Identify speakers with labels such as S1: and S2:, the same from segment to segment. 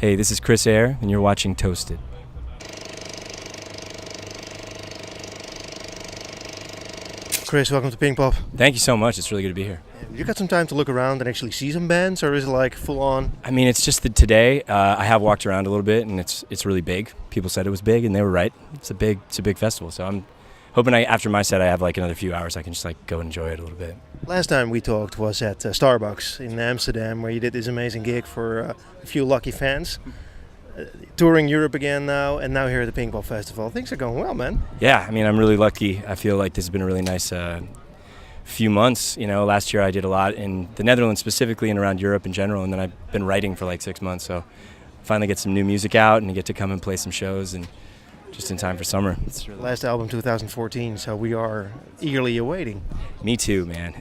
S1: Hey, this is Chris Ayer, and you're watching Toasted.
S2: Chris, welcome to Pinkpop.
S1: Thank you so much. It's really good to be here.
S2: You got some time to look around and actually see some bands, or is it like full on?
S1: I mean, it's just that today I have walked around a little bit, and it's really big. People said it was big, and they were right. It's a big festival. So I'm hoping after my set I have like another few hours I can just like go enjoy it a little bit.
S2: Last time we talked was at Starbucks in Amsterdam, where you did this amazing gig for a few lucky fans. Touring Europe again now, and now here at the Pinkpop Festival. Things are going well, man.
S1: Yeah, I mean, I'm really lucky. I feel like this has been a really nice few months. You know, last year I did a lot in the Netherlands specifically and around Europe in general, and then I've been writing for like 6 months. So finally get some new music out and get to come and play some shows, and just in time for summer. It's really
S2: Last album 2014, so we are eagerly awaiting.
S1: Me too, man.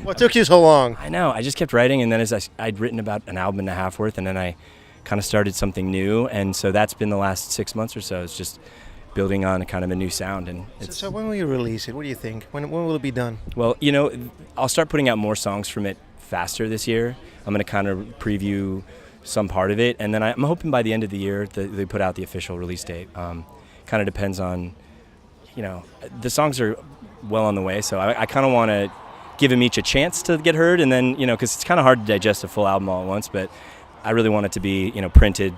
S2: What took you so long?
S1: I know. I just kept writing, and then as I'd written about an album and a half worth, and then I kind of started something new, and so that's been the last 6 months or so. It's just building on a kind of a new sound, and
S2: So when will you release it? What do you think? When will it be done?
S1: well, you know, I'll start putting out more songs from it faster this year. I'm going to kind of preview some part of it, and then I'm hoping by the end of the year that they put out the official release date. Kind of depends on, you know, the songs are well on the way, so I kind of want to give them each a chance to get heard, and then, you know, because it's kind of hard to digest a full album all at once, but I really want it to be, you know, printed,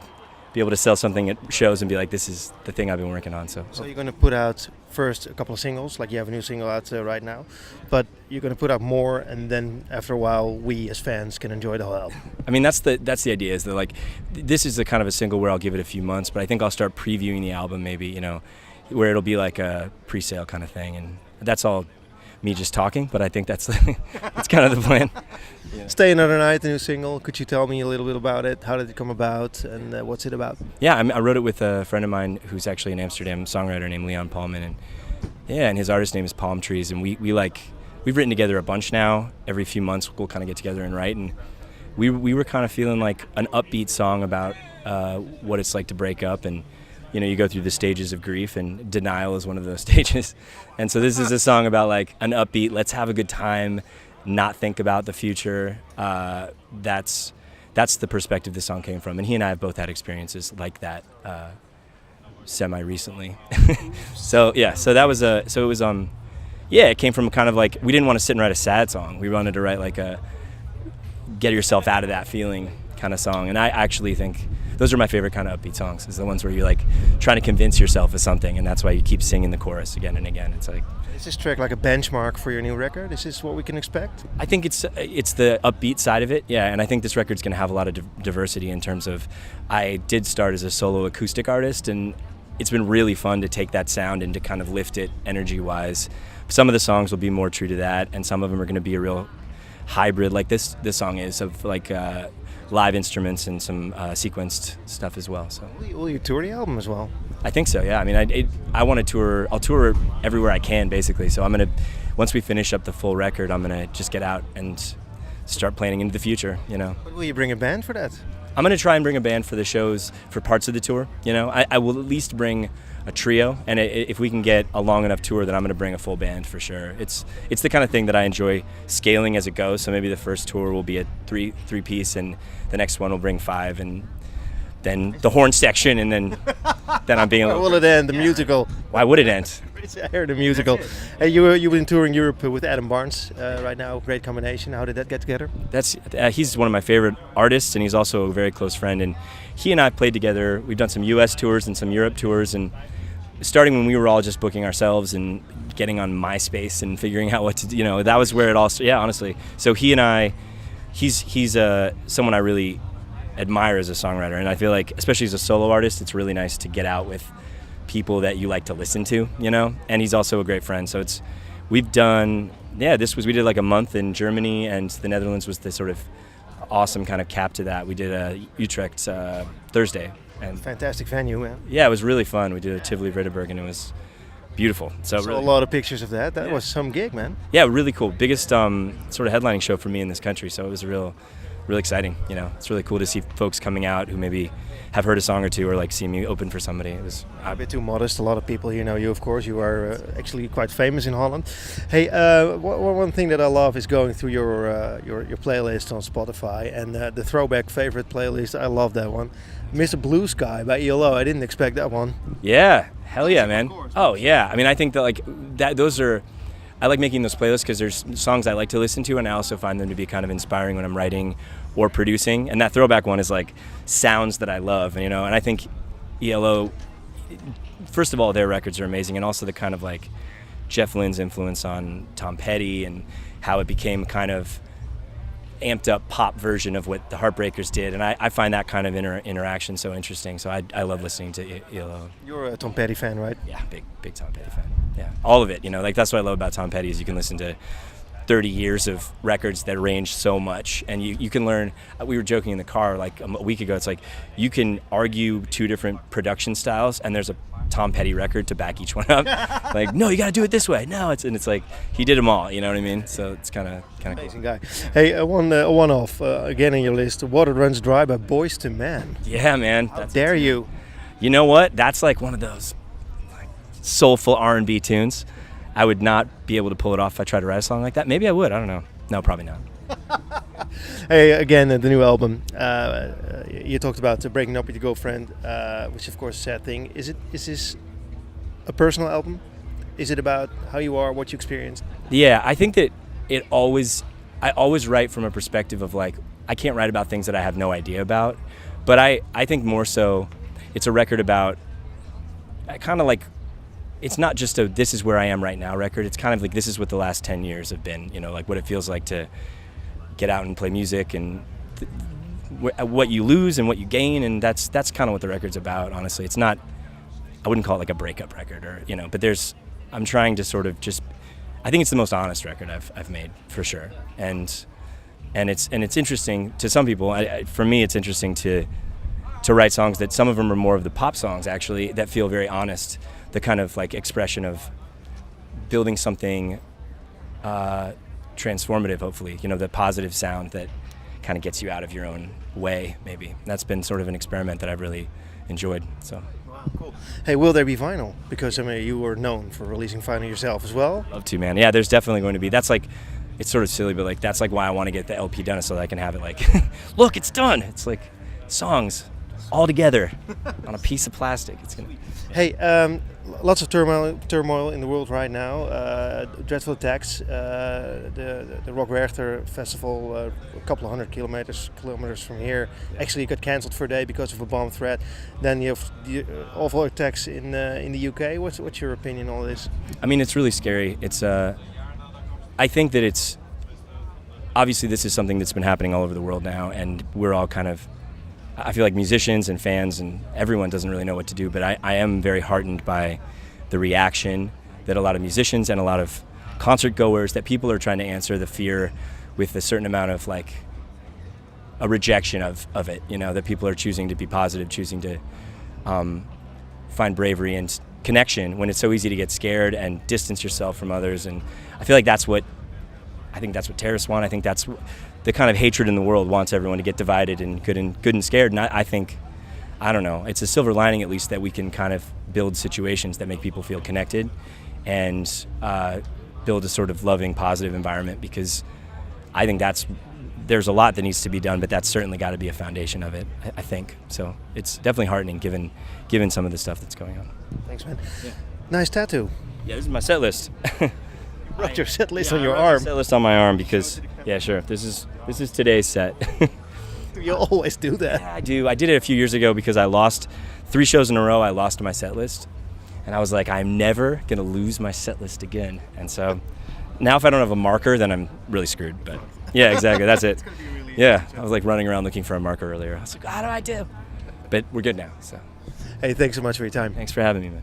S1: be able to sell something at shows and be like, this is the thing I've been working on. So
S2: So you're going to put out first a couple of singles, like you have a new single out right now, but you're going to put out more, and then after a while, we as fans can enjoy the whole album.
S1: I mean, that's the idea, is that like this is the kind of a single where I'll give it a few months, but I think I'll start previewing the album maybe, you know, where it'll be like a pre-sale kind of thing, and that's all me just talking, but I think that's that's kind of the plan.
S2: Stay Another Night, the new single. Could you tell me a little bit about it? How did it come about, and what's it about?
S1: Yeah, I wrote it with a friend of mine who's actually an Amsterdam songwriter named Leon Paulman, and yeah, and his artist name is Palm Trees, and we've written together a bunch now. Every few months we'll kind of get together and write, and we were kind of feeling like an upbeat song about what it's like to break up, and you know, you go through the stages of grief, and denial is one of those stages, and so this is a song about like an upbeat, let's have a good time, not think about the future. That's the perspective this song came from, and he and I have both had experiences like that semi-recently. So yeah, so that was it was it came from kind of like, we didn't want to sit and write a sad song. We wanted to write like a get yourself out of that feeling kind of song, and I actually think those are my favorite kind of upbeat songs, is the ones where you're like trying to convince yourself of something, and that's why you keep singing the chorus again and again. It's like,
S2: Is this track like a benchmark for your new record? Is this what we can expect?
S1: I think it's the upbeat side of it, yeah, and I think this record's going to have a lot of diversity in terms of, I did start as a solo acoustic artist, and it's been really fun to take that sound and to kind of lift it energy-wise. Some of the songs will be more true to that, and some of them are going to be a real hybrid, like this song is, of like live instruments and some sequenced stuff as well. So
S2: Will you tour the album as well?
S1: I think so, yeah. I mean, I want to tour. I'll tour everywhere I can, basically. So I'm gonna, once we finish up the full record, I'm gonna just get out and start planning into the future. You know,
S2: But will you bring a band for that?
S1: I'm gonna try and bring a band for the shows for parts of the tour. You know, I will at least bring a trio, and if we can get a long enough tour, then I'm gonna bring a full band for sure. It's the kind of thing that I enjoy scaling as it goes. So maybe the first tour will be a three piece, and the next one will bring 5, and then the horn section, and then I'm being a
S2: Where
S1: little.
S2: will it end? The musical.
S1: Why would it end?
S2: I heard the musical. Hey, you've been touring Europe with Adam Barnes right now. Great combination. How did that get together?
S1: That's he's one of my favorite artists, and he's also a very close friend. And he and I played together. We've done some U.S. tours and some Europe tours, and starting when we were all just booking ourselves and getting on MySpace and figuring out what to do, you know, that was where it all started. Yeah, honestly. So he and I, he's someone I really admire as a songwriter, and I feel like, especially as a solo artist, it's really nice to get out with people that you like to listen to, you know. And he's also a great friend. So we did like a month in Germany, and the Netherlands was the sort of awesome kind of cap to that. We did Utrecht Thursday, and
S2: Fantastic venue, man.
S1: yeah, it was really fun. We did a Tivoli Ridderberg, and it was beautiful. So
S2: Saw
S1: really,
S2: a lot of pictures of that. That was some gig, man.
S1: yeah, really cool. Biggest sort of headlining show for me in this country. So it was a real really exciting. You know, it's really cool to see folks coming out who maybe have heard a song or two, or like see me open for somebody. It was
S2: A bit too modest. A lot of people here know you, of course. You are actually quite famous in Holland. Hey, one thing that I love is going through your playlist on Spotify, and the throwback favorite playlist. I love that one, Mr. Blue Sky by ELO. I didn't expect that one.
S1: Yeah, hell yeah, man. Oh yeah, I mean, I think that like that those are. I like making those playlists because there's songs I like to listen to, and I also find them to be kind of inspiring when I'm writing or producing. And that throwback one is like sounds that I love, you know. And I think ELO, first of all, their records are amazing, and also the kind of like Jeff Lynne's influence on Tom Petty and how it became kind of amped up pop version of what the Heartbreakers did, and I find that kind of interaction so interesting. So I love listening to ELO.
S2: You're a Tom Petty fan, right?
S1: Yeah, big Tom Petty fan. Yeah, all of it. You know, like that's what I love about Tom Petty is you can listen to 30 years of records that range so much, and you can learn. We were joking in the car like a week ago. It's like you can argue two different production styles, and there's a Tom Petty record to back each one up. Like, no, you got to do it this way. No, it's like he did them all. You know what I mean? So it's kind of
S2: Amazing
S1: cool.
S2: guy. Hey, a one-off again in your list. Water Runs Dry by Boyz II Men.
S1: Yeah, man.
S2: How dare you?
S1: You know what? That's like one of those like soulful R&B tunes. I would not be able to pull it off if I tried to write a song like that. Maybe I would. I don't know. No, probably not.
S2: Hey, again, the new album. You talked about breaking up with your girlfriend, which of course is a sad thing. Is this a personal album? Is it about how you are, what you experienced?
S1: Yeah, I think that I always write from a perspective of like, I can't write about things that I have no idea about, but I think more so it's a record about kind of like, it's not just a this is where I am right now record. It's kind of like this is what the last 10 years have been, you know, like what it feels like to get out and play music and what you lose and what you gain, and that's kind of what the record's about, honestly. It's not, I wouldn't call it like a breakup record or, you know, but I'm trying to sort of just, I think it's the most honest record I've made for sure. And it's interesting to some people. For me, it's interesting to write songs that some of them are more of the pop songs actually that feel very honest, the kind of like expression of building something transformative, hopefully, you know, the positive sound that kind of gets you out of your own way, maybe. That's been sort of an experiment that I've really enjoyed. So.
S2: Wow, cool. Hey, will there be vinyl? Because I mean, you were known for releasing vinyl yourself as well.
S1: Love to, man. Yeah, there's definitely going to be. That's like, it's sort of silly, but like that's like why I want to get the LP done, so that I can have it like, look, it's done. It's like songs all together on a piece of plastic. It's gonna.
S2: Hey, lots of turmoil in the world right now. Dreadful attacks. The Rock Werchter festival, a couple of hundred kilometers from here, actually got cancelled for a day because of a bomb threat. Then you have the awful attacks in the UK. What's your opinion on this?
S1: I mean, it's really scary. It's I think that it's obviously this is something that's been happening all over the world now, and we're all kind of. I feel like musicians and fans and everyone doesn't really know what to do, but I am very heartened by the reaction that a lot of musicians and a lot of concert goers, that people are trying to answer the fear with a certain amount of like a rejection of it, you know, that people are choosing to be positive, choosing to find bravery and connection when it's so easy to get scared and distance yourself from others. And I feel like that's what terrorists want. I think that's the kind of hatred in the world wants everyone to get divided and good and scared. And I think, I don't know, it's a silver lining at least that we can kind of build situations that make people feel connected and build a sort of loving, positive environment, because I think there's a lot that needs to be done, but that's certainly got to be a foundation of it, I think. So it's definitely heartening given some of the stuff that's going on.
S2: Thanks, man.
S1: Yeah.
S2: Nice tattoo.
S1: Yeah, this is my set list.
S2: Wrote your set list
S1: Yeah,
S2: on your
S1: I wrote my
S2: arm.
S1: set list on my arm because, yeah, sure. This is today's set.
S2: You always do that.
S1: Yeah, I do. I did it a few years ago because I lost 3 shows in a row. I lost my set list, and I was like, I'm never gonna lose my set list again. And so now, if I don't have a marker, then I'm really screwed. But yeah, exactly. That's it. Yeah, I was like running around looking for a marker earlier. I was like, how do I do? But we're good now. So
S2: Hey, thanks so much for your time.
S1: thanks for having me, man.